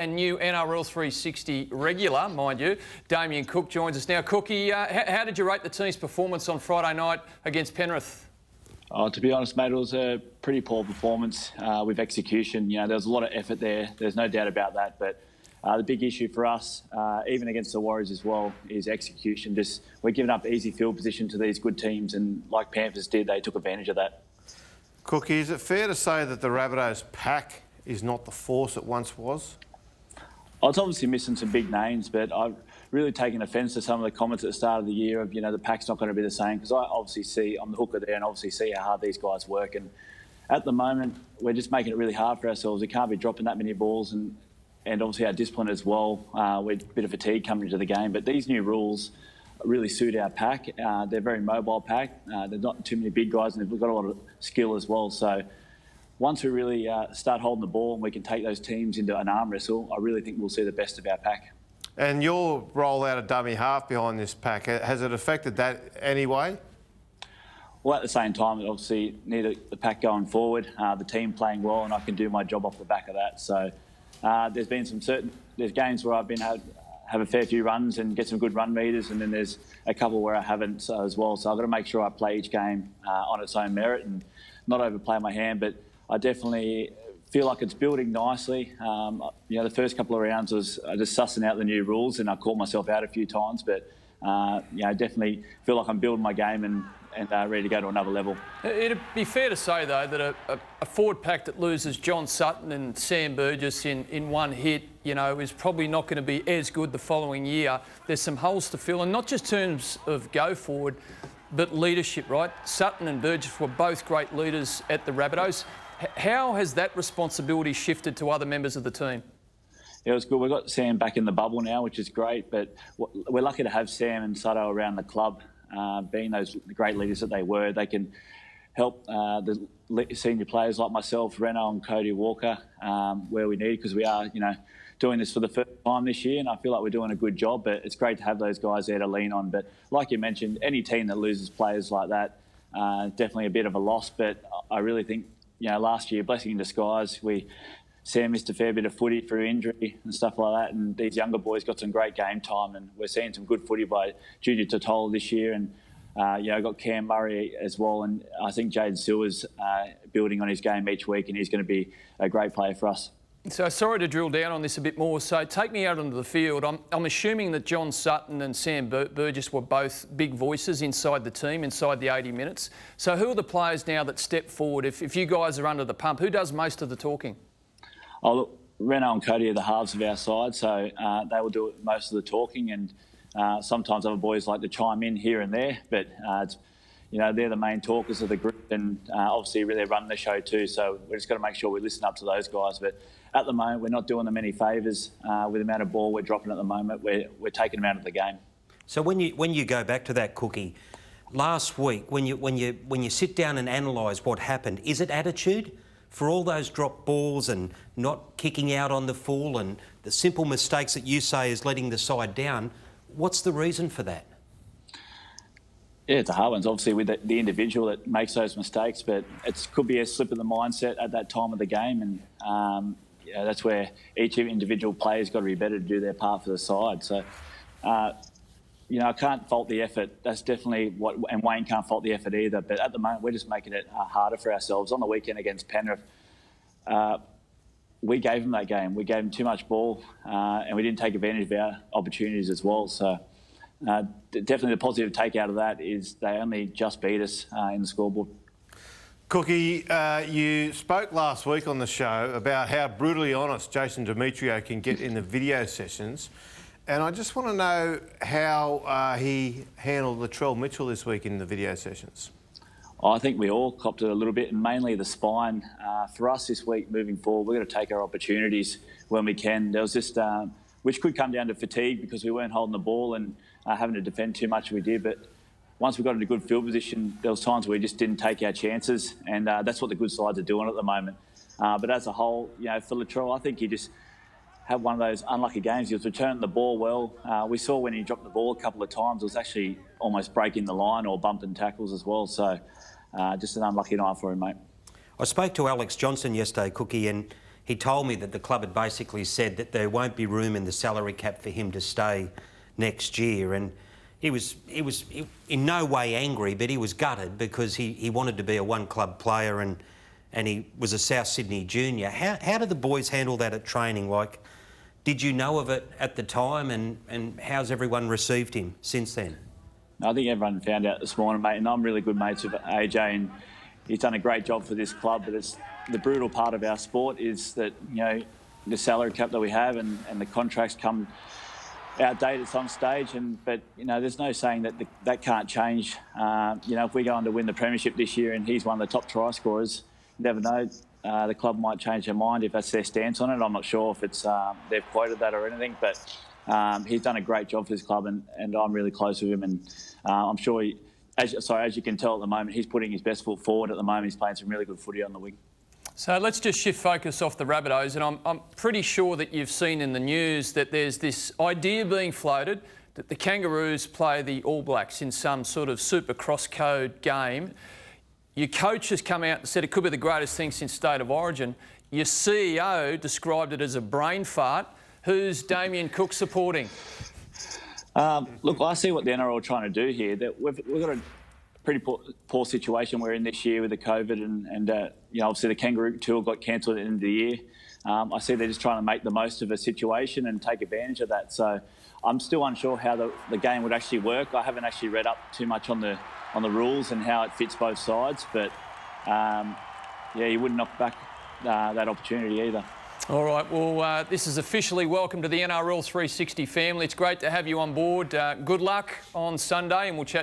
and new NRL 360 regular, mind you, Damien Cook joins us now. Cookie, how did you rate the team's performance on Friday night against Penrith? Oh, to be honest, mate, it was a pretty poor performance with execution. You know, there was a lot of effort there. There's no doubt about that. But the big issue for us, even against the Warriors as well, is execution. We're giving up easy field position to these good teams, and like Panthers did, they took advantage of that. Cookie, is it fair to say that the Rabbitohs pack is not the force it once was? It's obviously missing some big names, but I've really taken offence to some of the comments at the start of the year of, you know, the pack's not going to be the same, because I obviously see, I'm the hooker there and obviously see how hard these guys work. And at the moment, we're just making it really hard for ourselves. We can't be dropping that many balls, and obviously our discipline as well. We're a bit of fatigue coming into the game, but these new rules really suit our pack. They're a very mobile pack. There's not too many big guys, and they've got a lot of skill as well. So once we really start holding the ball and we can take those teams into an arm wrestle, I really think we'll see the best of our pack. And your role out of dummy half behind this pack, has it affected that anyway? Well, at the same time, obviously need the pack going forward, the team playing well, and I can do my job off the back of that. So there's been there's games where I've been have a fair few runs and get some good run meters, and then there's a couple where I haven't as well. So I've got to make sure I play each game on its own merit and not overplay my hand. But I definitely feel like it's building nicely. You know, the first couple of rounds was just sussing out the new rules, and I called myself out a few times. But you know, definitely feel like I'm building my game and ready to go to another level. It'd be fair to say, though, that a forward pack that loses John Sutton and Sam Burgess in one hit, you know, is probably not going to be as good the following year. There's some holes to fill, and not just terms of go forward, but leadership, right? Sutton and Burgess were both great leaders at the Rabbitohs. How has that responsibility shifted to other members of the team? Yeah, it was good. We've got Sam back in the bubble now, which is great, but we're lucky to have Sam and Sutto around the club. Being those great leaders that they were, they can help the senior players like myself, Reno and Cody Walker, where we need, because we are, you know, doing this for the first time this year, and I feel like we're doing a good job, but it's great to have those guys there to lean on. But like you mentioned, any team that loses players like that, definitely a bit of a loss, but I really think, you know, last year, blessing in disguise, Sam missed a fair bit of footy through injury and stuff like that, and these younger boys got some great game time, and we're seeing some good footy by Junior Totola this year, and you know, got Cam Murray as well, and I think Jaden Sewer's building on his game each week, and he's going to be a great player for us. So sorry to drill down on this a bit more. So take me out onto the field. I'm assuming that John Sutton and Sam Burgess were both big voices inside the team, inside the 80 minutes. So who are the players now that step forward? If you guys are under the pump, who does most of the talking? Oh, look, Reno and Cody are the halves of our side, so they will do most of the talking, and sometimes other boys like to chime in here and there, but you know, they're the main talkers of the group, and obviously they're running the show too, so we're just got to make sure we listen up to those guys. But at the moment, we're not doing them any favours with the amount of ball we're dropping at the moment. We're taking them out of the game. So when you go back to that, Cookie, last week when you sit down and analyse what happened, is it attitude? For all those dropped balls and not kicking out on the full and the simple mistakes that you say is letting the side down, what's the reason for that? Yeah, it's a hard one. It's obviously with the individual that makes those mistakes, but it could be a slip of the mindset at that time of the game, and yeah, that's where each individual player's got to be better to do their part for the side. So, you know, I can't fault the effort. That's definitely and Wayne can't fault the effort either. But at the moment, we're just making it harder for ourselves. On the weekend against Penrith, we gave them that game. We gave them too much ball, and we didn't take advantage of our opportunities as well. So definitely the positive take out of that is they only just beat us in the scoreboard. Cookie, you spoke last week on the show about how brutally honest Jason Demetriou can get in the video sessions. And I just want to know how he handled the Trell Mitchell this week in the video sessions. I think we all copped it a little bit, and mainly the spine. For us this week moving forward, we're going to take our opportunities when we can. There was just, which could come down to fatigue because we weren't holding the ball and having to defend too much as we did. But once we got into good field position, there was times where we just didn't take our chances, and that's what the good sides are doing at the moment. But as a whole, you know, for Latrell, I think he just had one of those unlucky games. He was returning the ball well. We saw when he dropped the ball a couple of times, it was actually almost breaking the line or bumping tackles as well. So just an unlucky night for him, mate. I spoke to Alex Johnston yesterday, Cookie, and he told me that the club had basically said that there won't be room in the salary cap for him to stay next year. And he was in no way angry, but he was gutted because he wanted to be a one-club player and he was a South Sydney junior. How did the boys handle that at training? Like, did you know of it at the time, and how's everyone received him since then? I think everyone found out this morning, mate, and I'm really good mates with AJ, and he's done a great job for this club. But it's the brutal part of our sport is that, you know, the salary cap that we have and the contracts come outdated at some stage, but you know, there's no saying that that can't change. You know, if we go on to win the premiership this year and he's one of the top try scorers, you never know. The club might change their mind if that's their stance on it. I'm not sure if it's they've quoted that or anything, but he's done a great job for his club, and I'm really close with him. And I'm sure, as you can tell at the moment, he's putting his best foot forward at the moment. He's playing some really good footy on the wing. So let's just shift focus off the Rabbitohs, and I'm pretty sure that you've seen in the news that there's this idea being floated that the Kangaroos play the All Blacks in some sort of super cross-code game. Your coach has come out and said it could be the greatest thing since State of Origin. Your CEO described it as a brain fart. Who's Damien Cook supporting? Look, I see what the NRL are trying to do here. That we've got a pretty poor situation we're in this year with the COVID and you know, obviously the Kangaroo Tour got cancelled at the end of the year. I see they're just trying to make the most of a situation and take advantage of that. So I'm still unsure how the game would actually work. I haven't actually read up too much on the rules and how it fits both sides, but yeah, you wouldn't knock back that opportunity either. All right, well, this is officially welcome to the NRL 360 family. It's great to have you on board. Good luck on Sunday, and we'll chat